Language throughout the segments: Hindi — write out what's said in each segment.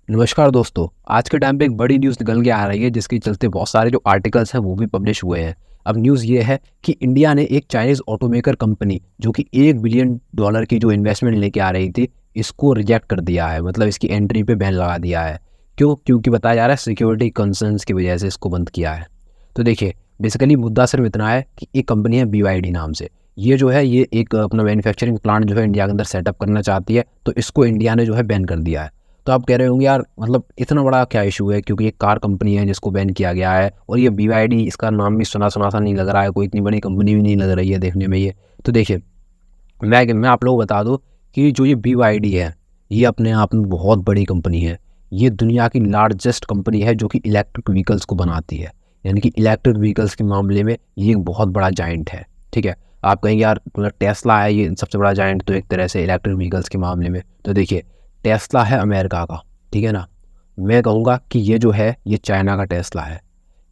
नमस्कार दोस्तों। आज के टाइम पे एक बड़ी न्यूज़ निकल के आ रही है जिसके चलते बहुत सारे जो आर्टिकल्स हैं वो भी पब्लिश हुए हैं। अब न्यूज़ ये है कि इंडिया ने एक चाइनीज़ ऑटोमेकर कंपनी जो कि $1 बिलियन की जो इन्वेस्टमेंट लेके आ रही थी, इसको रिजेक्ट कर दिया है। मतलब इसकी एंट्री पे बैन लगा दिया है। क्यों? क्योंकि बताया जा रहा है सिक्योरिटी कंसर्न्स की वजह से इसको बंद किया है। तो देखिए, बेसिकली मुद्दा सिर्फ इतना है कि एक कंपनी है BYD नाम से। ये जो है ये एक अपना मैन्युफैक्चरिंग प्लांट जो है इंडिया के अंदर सेटअप करना चाहती है, तो इसको इंडिया ने जो है बैन कर दिया है। तो आप कह रहे होंगे यार मतलब इतना बड़ा क्या इशू है, क्योंकि एक कार कंपनी है जिसको बैन किया गया है और ये BYD, इसका नाम भी सुना सुना सा नहीं लग रहा है, कोई इतनी बड़ी कंपनी भी नहीं लग रही है देखने में ये। तो देखिए, मैं आप लोगों को बता दूं कि जो ये BYD है, ये अपने आप में बहुत बड़ी कंपनी है। ये दुनिया की लार्जेस्ट कंपनी है जो कि इलेक्ट्रिक व्हीकल्स को बनाती है। यानी कि इलेक्ट्रिक व्हीकल्स के मामले में ये एक बहुत बड़ा जाइंट है। ठीक है, आप कहेंगे यार मतलब टेस्ला है ये सबसे बड़ा जाइंट, तो एक तरह से इलेक्ट्रिक व्हीकल्स के मामले में तो देखिए, टेस्ला है अमेरिका का, ठीक है ना। मैं कहूँगा कि ये जो है ये चाइना का टेस्ला है।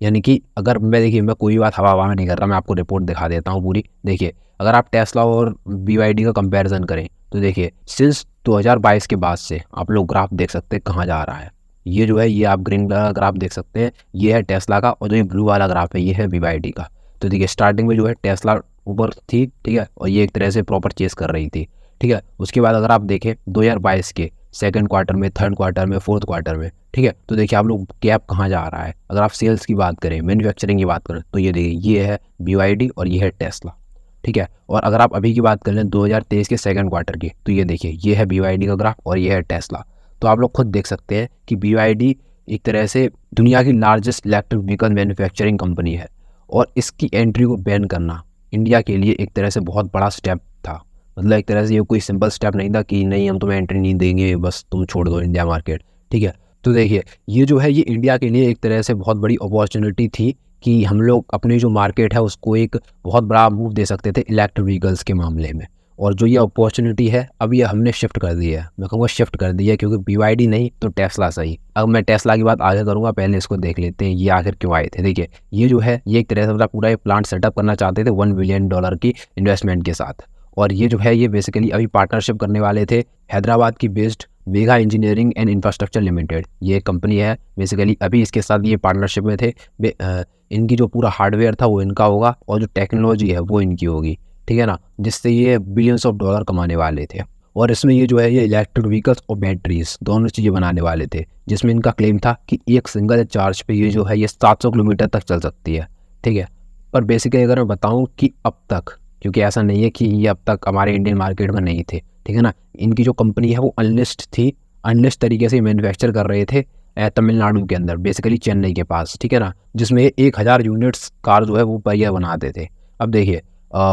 यानी कि अगर मैं कोई बात हवा हवा में नहीं कर रहा, मैं आपको रिपोर्ट दिखा देता हूँ पूरी। देखिए, अगर आप टेस्ला और BYD का कंपैरिजन करें तो देखिए, सिंस 2022 के बाद से आप लोग ग्राफ देख सकते हैं कहाँ जा रहा है। ये जो है ये आप ग्रीन वाला ग्राफ देख सकते हैं, ये है टेस्ला का, और जो ये ब्लू वाला ग्राफ है ये है BYD का। तो देखिए, स्टार्टिंग में जो है टेस्ला ऊपर थी, ठीक है, और ये एक तरह से प्रॉपर चेस कर रही थी, ठीक है। उसके बाद अगर आप देखें 2022 के सेकंड क्वार्टर में, थर्ड क्वार्टर में, फोर्थ क्वार्टर में, ठीक है, तो देखिए आप लोग गैप कहाँ जा रहा है। अगर आप सेल्स की बात करें, मैन्युफैक्चरिंग की बात करें, तो ये देखिए ये है BYD और ये है टेस्ला, ठीक है। और अगर आप अभी की बात कर लें 2023 के सेकंड क्वार्टर की, तो ये देखिए ये है BYD का ग्राफ और ये है टेस्ला। तो आप लोग खुद देख सकते हैं कि BYD एक तरह से दुनिया की largest electric vehicle manufacturing company है, और इसकी एंट्री को बैन करना इंडिया के लिए एक तरह से बहुत बड़ा स्टेप था। मतलब एक तरह से ये कोई सिंपल स्टेप नहीं था कि नहीं हम तुम्हें एंट्री नहीं देंगे, बस तुम छोड़ दो इंडिया मार्केट, ठीक है। तो देखिए, ये जो है ये इंडिया के लिए एक तरह से बहुत बड़ी अपॉर्चुनिटी थी कि हम लोग अपनी जो मार्केट है उसको एक बहुत बड़ा मूव दे सकते थे इलेक्ट्रिक व्हीकल्स के मामले में। और जो ये अपॉर्चुनिटी है अब ये हमने शिफ्ट कर दी है, मैं कहूँगा शिफ्ट कर दी है, क्योंकि BYD नहीं तो टेस्ला सही। अब मैं टेस्ला की बात आगे करूँगा, पहले इसको देख लेते हैं ये आखिर क्यों आए थे। देखिए, ये जो है ये एक तरह से मतलब पूरा ये प्लांट सेटअप करना चाहते थे $1 बिलियन की इन्वेस्टमेंट के साथ। और ये जो है ये बेसिकली अभी पार्टनरशिप करने वाले थे हैदराबाद की based Vega engineering and infrastructure limited, ये कंपनी है बेसिकली। अभी इसके साथ ये पार्टनरशिप में थे। इनकी जो पूरा हार्डवेयर था वो इनका होगा और जो टेक्नोलॉजी है वो इनकी होगी, ठीक है ना, जिससे ये बिलियंस ऑफ डॉलर कमाने वाले थे। और इसमें ये जो है ये इलेक्ट्रिक व्हीकल्स और बैटरीज दोनों चीज़ें बनाने वाले थे, जिसमें इनका क्लेम था कि एक सिंगल चार्ज पे ये जो है ये 700 किलोमीटर तक चल सकती है, ठीक है। पर बेसिकली अगर मैं बताऊं कि अब तक, क्योंकि ऐसा नहीं है कि ये अब तक हमारे इंडियन मार्केट में नहीं थे, ठीक है ना, इनकी जो कंपनी है वो अनलिस्ट थी, अनलिस्ट तरीके से मैन्युफैक्चर कर रहे थे तमिलनाडु के अंदर, बेसिकली चेन्नई के पास, ठीक है ना, जिसमें 1000 यूनिट्स कार जो है वो पर ईयर बनाते थे। अब देखिए,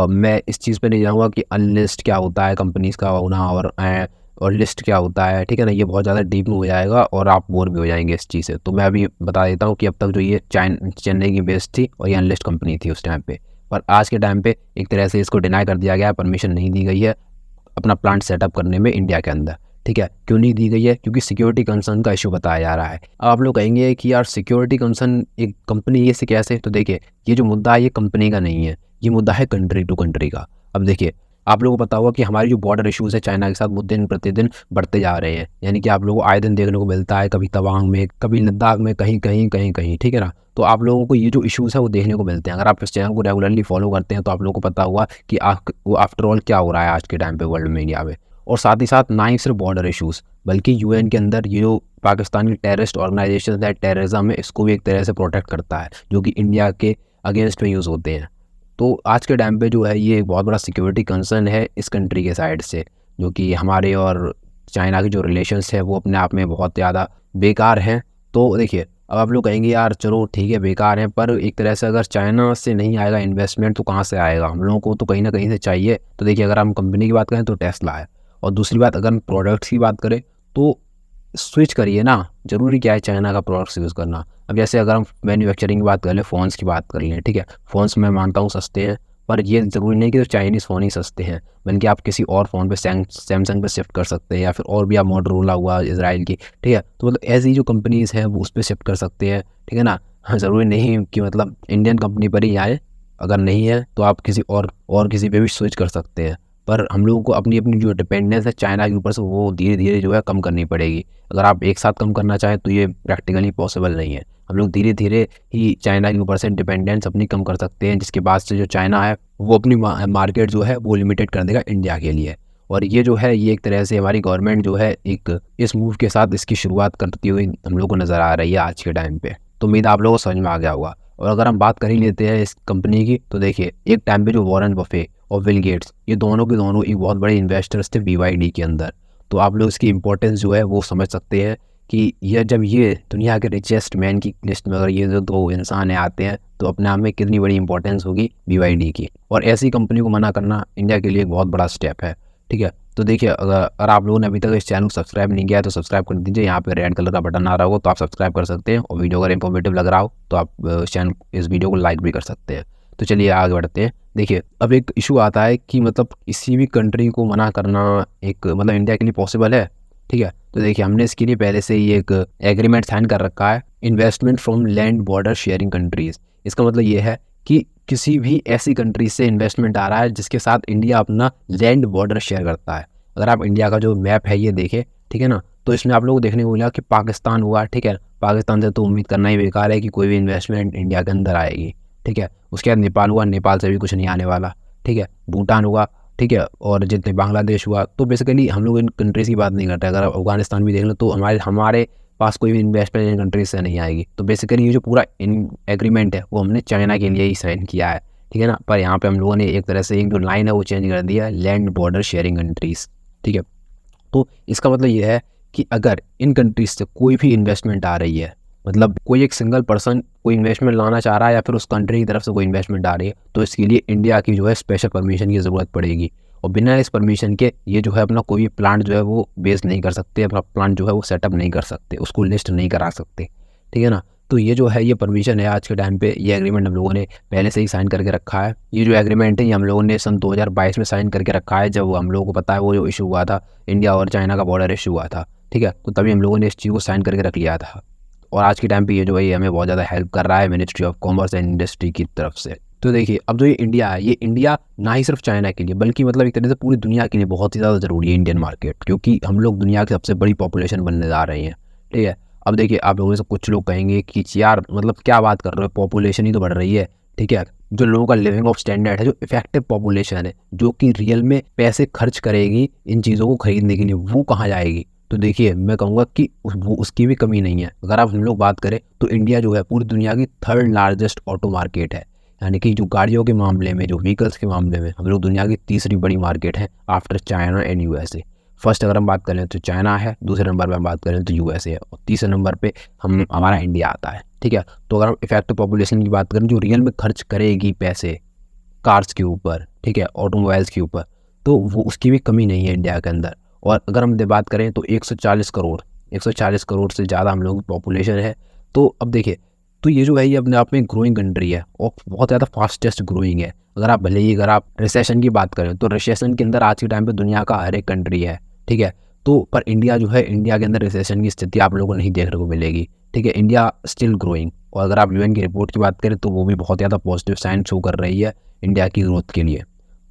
मैं इस चीज़ पे नहीं जाऊँगा कि अनलिस्ट क्या होता है कंपनीज़ का होना और लिस्ट क्या होता है, ठीक है ना, ये बहुत ज़्यादा डीप में हो जाएगा और आप बोर भी हो जाएंगे इस चीज़ से। तो मैं अभी बता देता हूँ कि अब तक जो ये चेन्नई की बेस्ड थी और ये अनलिस्ट कंपनी थी उस टाइम पे। पर आज के टाइम पे एक तरह से इसको डिनाई कर दिया गया है, परमिशन नहीं दी गई है अपना प्लांट सेटअप करने में इंडिया के अंदर, ठीक है। क्यों नहीं दी गई है? क्योंकि सिक्योरिटी कंसर्न का इशू बताया जा रहा है। अब आप लोग कहेंगे कि यार सिक्योरिटी कंसर्न एक कंपनी ये से कैसे? तो देखिए, ये जो मुद्दा है ये कंपनी का नहीं है, ये मुद्दा है कंट्री टू कंट्री का। अब देखिए, आप लोगों को पता होगा कि हमारी जो बॉर्डर इश्यूज़ है चाइना के साथ वो दिन प्रतिदिन बढ़ते जा रहे हैं। यानी कि आप लोगों को आए दिन देखने को मिलता है, कभी तवांग में, कभी लद्दाख में, कहीं कहीं कहीं कहीं, ठीक है ना। तो आप लोगों को ये जो इश्यूज़ है वो देखने को मिलते हैं। अगर आप इस चैनल को रेगुलरली फॉलो करते हैं तो आप लोगों को पता हुआ कि वो आफ्टर ऑल क्या हो रहा है आज के टाइम पे वर्ल्ड में, इंडिया में। और साथ ही साथ ना ही सिर्फ बॉर्डर इश्यूज़, बल्कि UN के अंदर ये जो पाकिस्तान की टेररिस्ट ऑर्गेनाइजेशन है, टेररिज्म है, इसको भी एक तरह से प्रोटेक्ट करता है, जो कि इंडिया के अगेंस्ट में यूज़ होते हैं। तो आज के टाइम पे जो है ये एक बहुत बड़ा सिक्योरिटी कंसर्न है इस कंट्री के साइड से, जो कि हमारे और चाइना के जो रिलेशंस है वो अपने आप में बहुत ज़्यादा बेकार हैं। तो देखिए, अब आप लोग कहेंगे यार चलो ठीक है बेकार हैं, पर एक तरह से अगर चाइना से नहीं आएगा इन्वेस्टमेंट तो कहाँ से आएगा? हम लोगों को तो कहीं ना कहीं से चाहिए। तो देखिए, अगर हम कंपनी की बात करें तो टेस्ला है, और दूसरी बात अगर हम प्रोडक्ट्स की बात करें तो स्विच करिए ना, ज़रूरी क्या है चाइना का प्रोडक्ट्स यूज़ करना। अब जैसे अगर हम मैन्युफैक्चरिंग की बात कर लें, फ़ोन्स की बात कर लें, ठीक है, फ़ोन्स मैं मानता हूँ सस्ते हैं, पर ये ज़रूरी नहीं कि तो चाइनीज़ फ़ोन ही सस्ते हैं, बल्कि आप किसी और फ़ोन पे सैमसंग पे शिफ्ट कर सकते हैं, या फिर और भी आप मोटोरोला हुआ इज़राइल की, ठीक है। तो मतलब ऐसी जो कंपनीज़ हैं वो उस पर शिफ्ट कर सकते हैं, ठीक है ना। हाँ, ज़रूरी नहीं कि मतलब इंडियन कंपनी पर ही आए, अगर नहीं है तो आप किसी और किसी पे भी स्विच कर सकते हैं। पर हम लोगों को अपनी अपनी जो डिपेंडेंस है चाइना के ऊपर से वो धीरे धीरे जो है कम करनी पड़ेगी। अगर आप एक साथ कम करना चाहें तो ये प्रैक्टिकली पॉसिबल नहीं है। हम लोग धीरे धीरे ही चाइना के ऊपर से डिपेंडेंस अपनी कम कर सकते हैं, जिसके बाद से जो चाइना है वो अपनी मार्केट जो है वो लिमिटेड कर देगा इंडिया के लिए। और ये जो है ये एक तरह से हमारी गवर्नमेंट जो है एक इस मूव के साथ इसकी शुरुआत करती हुई हम लोग को नज़र आ रही है आज के टाइम पे। तो उम्मीद आप लोगों को समझ में आ गया होगा। और अगर हम बात कर ही लेते हैं इस कंपनी की, तो देखिए एक टाइम पे जो वॉरेन बफे और बिल गेट्स ये दोनों के दोनों एक बहुत बड़े इन्वेस्टर्स थे BYD के अंदर। तो आप लोग इसकी इंपॉर्टेंस जो है वो समझ सकते हैं कि ये जब ये दुनिया के रिचेस्ट मैन की लिस्ट में अगर ये जो दो इंसान आते हैं तो अपने आप में कितनी बड़ी इंपॉर्टेंस होगी BYD की। और ऐसी कंपनी को मना करना इंडिया के लिए एक बहुत बड़ा स्टेप है। ठीक है, तो देखिए अगर आप लोगों ने अभी तक इस चैनल को सब्सक्राइब नहीं किया है तो सब्सक्राइब कर दीजिए। यहाँ पे रेड कलर का बटन आ रहा होगा तो आप सब्सक्राइब कर सकते हैं, और वीडियो अगर इन्फॉर्मेटिव लग रहा हो तो आप इस वीडियो को लाइक भी कर सकते हैं। तो चलिए आगे बढ़ते हैं। देखिए अब एक इशू आता है कि मतलब किसी भी कंट्री को मना करना एक मतलब इंडिया के लिए पॉसिबल है। ठीक है, तो देखिए हमने इसके लिए पहले से ही एक एग्रीमेंट साइन कर रखा है, investment from land border sharing countries. इसका मतलब ये है कि किसी भी ऐसी कंट्री से इन्वेस्टमेंट आ रहा है जिसके साथ इंडिया अपना लैंड बॉर्डर शेयर करता है। अगर आप इंडिया का जो मैप है ये देखें, ठीक है ना, तो इसमें आप लोगों को देखने को मिला कि पाकिस्तान हुआ। ठीक है, पाकिस्तान से तो उम्मीद करना ही बेकार है कि कोई भी इन्वेस्टमेंट इंडिया के अंदर आएगी। ठीक है, उसके बाद नेपाल हुआ, नेपाल से भी कुछ नहीं आने वाला। ठीक है, भूटान हुआ। ठीक है, और जितने बांग्लादेश हुआ। तो बेसिकली हम लोग इन कंट्रीज़ की बात नहीं करते। अगर आप अफगानिस्तान भी देख लो तो हमारे पास कोई भी इन्वेस्टमेंट इन कंट्रीज से नहीं आएगी। तो बेसिकली ये जो पूरा इन एग्रीमेंट है वो हमने चाइना के लिए ही साइन किया है। ठीक है ना, पर यहाँ पे हम लोगों ने एक तरह से एक जो लाइन है वो चेंज कर दिया है, लैंड बॉर्डर शेयरिंग कंट्रीज़। ठीक है, तो इसका मतलब ये है कि अगर इन कंट्रीज से कोई भी इन्वेस्टमेंट आ रही है, मतलब कोई एक सिंगल पर्सन कोई इन्वेस्टमेंट लाना चाह रहा है या फिर उस कंट्री की तरफ से कोई इन्वेस्टमेंट आ रही है, तो इसके लिए इंडिया की जो है स्पेशल परमिशन की ज़रूरत पड़ेगी। और बिना इस परमिशन के ये जो है अपना कोई भी प्लांट जो है वो बेस नहीं कर सकते, अपना प्लांट जो है वो सेटअप नहीं कर सकते, उसको लिस्ट नहीं करा सकते। ठीक है ना, तो ये जो है ये परमिशन है आज के टाइम पे, ये एग्रीमेंट हम लोगों ने पहले से ही साइन करके रखा है। ये जो एग्रीमेंट है ये हम लोगों ने सन 2022 में साइन करके रखा है, जब हम लोगों को पता है वो जो इशू हुआ था इंडिया और चाइना का बॉर्डर इशू हुआ था। ठीक है, तो तभी हम लोगों ने इस चीज़ को साइन करके रख लिया था। और आज के टाइम पे ये जो है ये हमें बहुत ज़्यादा हेल्प कर रहा है ministry of commerce and industry की तरफ से। तो देखिए अब जो ये इंडिया है, ये इंडिया ना ही सिर्फ चाइना के लिए बल्कि मतलब एक तरह से पूरी दुनिया के लिए बहुत ही ज़्यादा ज़रूरी है इंडियन मार्केट, क्योंकि हम लोग दुनिया की सबसे बड़ी पॉपुलेशन बनने जा रहे हैं। ठीक है, अब देखिए आप लोगों में से कुछ लोग कहेंगे कि यार मतलब क्या बात कर रहे हो, पॉपुलेशन ही तो बढ़ रही है। ठीक है, जो लोगों का लिविंग ऑफ स्टैंडर्ड है, जो इफेक्टिव पॉपुलेशन है, जो कि रियल में पैसे खर्च करेगी इन चीज़ों को खरीदने के लिए, वो कहाँ जाएगी? तो देखिए मैं कहूँगा कि वो उसकी भी कमी नहीं है। अगर आप हम लोग बात करें तो इंडिया जो है पूरी दुनिया की थर्ड लार्जेस्ट ऑटो मार्केट है, यानी कि जो गाड़ियों के मामले में, जो व्हीकल्स के मामले में हम लोग दुनिया की तीसरी बड़ी मार्केट है after China and USA। First अगर हम बात करें तो चाइना है, दूसरे नंबर पर हम बात करें तो USA है, और तीसरे नंबर पे हमारा इंडिया आता है। ठीक है, तो अगर हम इफेक्टिव पॉपुलेशन की बात करें जो रियल में खर्च करेगी पैसे कार्स के ऊपर, ठीक है, ऑटोमोबाइल्स के ऊपर, तो वो उसकी भी कमी नहीं है इंडिया के अंदर। और अगर हम बात करें तो 140 करोड़ से ज़्यादा हम लोगों की पॉपुलेशन है। तो अब देखिए, तो ये जो है ये अपने आप में ग्रोइंग कंट्री है और बहुत ज़्यादा फास्टेस्ट ग्रोइंग है। अगर आप रिसेशन की बात करें तो रिसेशन के अंदर आज के टाइम पे दुनिया का हर एक कंट्री है। ठीक है, तो पर इंडिया जो है, इंडिया के अंदर रिसेशन की स्थिति आप लोगों को नहीं देखने को मिलेगी। ठीक है, इंडिया स्टिल ग्रोइंग। और अगर आप UN की रिपोर्ट की बात करें तो वो भी बहुत ज़्यादा पॉजिटिव साइन शो कर रही है इंडिया की ग्रोथ के लिए।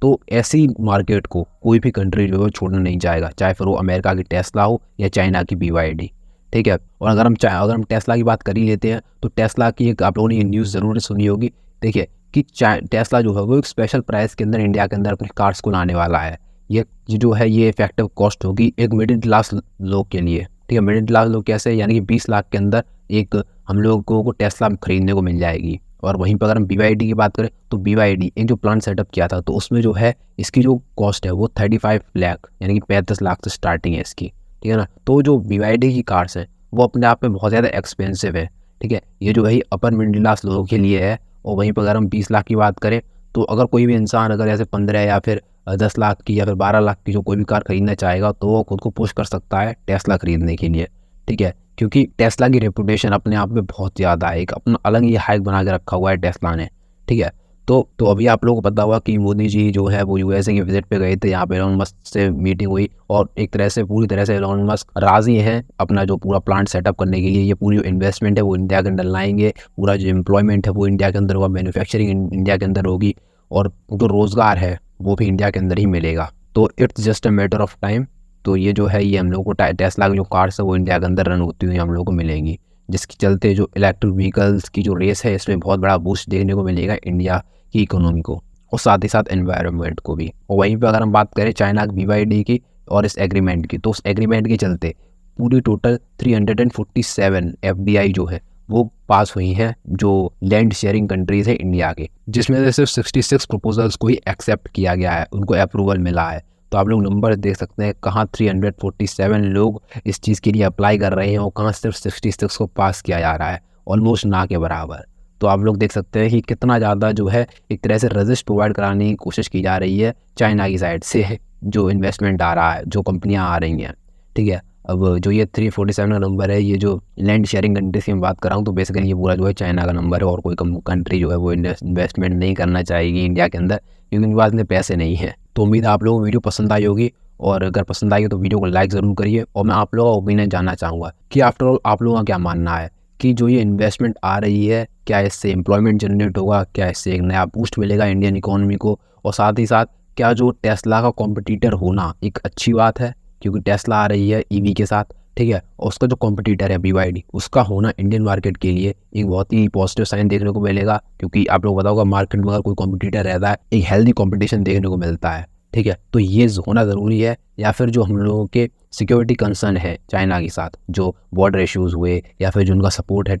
तो ऐसी मार्केट को कोई भी कंट्री जो है छोड़ना नहीं चाहेगा, चाहे फिर वो अमेरिका की टेस्ला हो या चाइना की BYD। ठीक है, और अगर हम टेस्ला की बात कर ही लेते हैं तो टेस्ला की एक आप लोगों ने ये न्यूज़ ज़रूर सुनी होगी। देखिए कि टेस्ला जो है वो एक स्पेशल प्राइस के अंदर इंडिया के अंदर अपने कार्स को लाने वाला है। ये जो है ये इफेक्टिव कॉस्ट होगी एक मिडिल क्लास लोग के लिए। ठीक है, मिडिल क्लास लोग कैसे, यानी कि 20 लाख के अंदर एक हम लोगों को टेस्ला खरीदने को मिल जाएगी। और वहीं पर अगर हम BYD की बात करें तो BYD एक जो प्लान सेटअप किया था तो उसमें जो है इसकी जो कॉस्ट है वो 35 लाख यानी कि 35 लाख से स्टार्टिंग है इसकी। ठीक है ना, तो जो BYD की कार्स हैं वो अपने आप में बहुत ज़्यादा एक्सपेंसिव है। ठीक है, ये जो है अपर मिडिल क्लास लोगों के लिए है। और वहीं पर अगर हम 20 लाख की बात करें तो अगर कोई भी इंसान अगर ऐसे 15 या फिर 10 लाख की या फिर 12 लाख की जो कोई भी कार खरीदना चाहेगा तो वो खुद को पुश कर सकता है टेस्ला खरीदने के लिए। ठीक है, क्योंकि टेस्ला की रेपुटेशन अपने आप में बहुत ज़्यादा है, एक अपना अलग ही हाइक बना के रखा हुआ है टेस्ला ने। ठीक है, तो अभी आप लोगों को पता हुआ कि मोदी जी जो है वो USA के विजिट पे गए थे, यहाँ पे एलोन मस्क से मीटिंग हुई और एक तरह से पूरी तरह से एलोन मस्क राज़ी हैं अपना जो पूरा प्लांट सेटअप करने के लिए। ये पूरी जो इन्वेस्टमेंट है वो इंडिया के अंदर लाएंगे, पूरा जो एम्प्लॉयमेंट है वो इंडिया के अंदर होगा, मैन्युफैक्चरिंग इंडिया के अंदर होगी और जो रोज़गार है वो भी इंडिया के अंदर ही मिलेगा। तो it's just a matter of time. तो ये जो है ये हम लोग को टेस्ला की जो कार्स है वो इंडिया के अंदर रन होती हुई हम लोग को मिलेंगी, जिसके चलते जो इलेक्ट्रिक व्हीकल्स की जो रेस है इसमें बहुत बड़ा बूस्ट देखने को मिलेगा इंडिया की इकोनॉमी को और साथ ही साथ एनवायरनमेंट को भी। और वहीं पे अगर हम बात करें चाइना की BYD की और इस एग्रीमेंट की, तो उस एग्रीमेंट के चलते पूरी टोटल 347 FDI जो है वो पास हुई हैं जो लैंड शेयरिंग कंट्रीज़ है इंडिया के, जिसमें से सिर्फ 66 प्रपोजल्स को ही एक्सेप्ट किया गया है, उनको अप्रूवल मिला है। तो आप लोग नंबर देख सकते हैं कहाँ 347 लोग इस चीज़ के लिए अप्लाई कर रहे हैं और कहाँ सिर्फ 66 को पास किया जा रहा है, ऑलमोस्ट ना के बराबर। तो आप लोग देख सकते हैं कि कितना ज़्यादा जो है एक तरह से रजिस्ट प्रोवाइड कराने की कोशिश की जा रही है चाइना की साइड से, जो इन्वेस्टमेंट आ रहा है, जो कंपनियाँ आ रही हैं, ठीक है। अब जो ये 347 का नंबर है, ये जो लैंड शेयरिंग कंट्रीज की मैं बात कर रहा हूँ, तो बेसिकली ये पूरा जो है चाइना का नंबर है और कोई कंट्री जो है वो इन्वेस्टमेंट नहीं करना चाहेगी इंडिया के अंदर, क्योंकि उनके पास इतने पैसे नहीं है। तो उम्मीद है आप लोगों को वीडियो पसंद आई होगी, और अगर पसंद आई हो तो वीडियो को लाइक ज़रूर करिए। और मैं आप लोगों का ओपिनियन जानना चाहूँगा कि आफ्टर ऑल आप लोगों का क्या मानना है कि जो ये इन्वेस्टमेंट आ रही है, क्या इससे एम्प्लॉयमेंट जनरेट होगा, क्या इससे एक नया बूस्ट मिलेगा इंडियन इकोनॉमी को, और साथ ही साथ क्या जो टेस्ला का कॉम्पिटिटर होना एक अच्छी बात है, क्योंकि टेस्ला आ रही है EV के साथ, ठीक है, और उसका जो कॉम्पिटिटर है BYD, उसका होना इंडियन मार्केट के लिए एक बहुत ही पॉजिटिव साइन देखने को मिलेगा, क्योंकि आप लोग बताओगे मार्केट में अगर कोई कॉम्पिटिटर रहता है एक हेल्दी कॉम्पिटिशन देखने को मिलता है, ठीक है। तो ये होना ज़रूरी है, या फिर जो हम लोगों के सिक्योरिटी कंसर्न है चाइना के साथ, जो बॉर्डर इश्यूज़ हुए या फिर जो उनका सपोर्ट है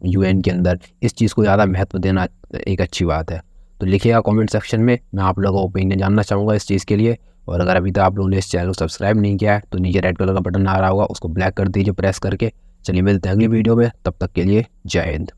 UN के अंदर, इस चीज़ को ज़्यादा महत्व देना एक अच्छी बात है। तो लिखिएगा कमेंट सेक्शन में, मैं आप लोगों का ओपिनियन जानना चाहूँगा इस चीज़ के लिए। और अगर अभी तक आप लोगों ने इस चैनल को सब्सक्राइब नहीं किया है तो नीचे रेड कलर का बटन आ रहा होगा, उसको ब्लैक कर दीजिए प्रेस करके। चलिए मिलते हैं अगली वीडियो में, तब तक के लिए जय हिंद।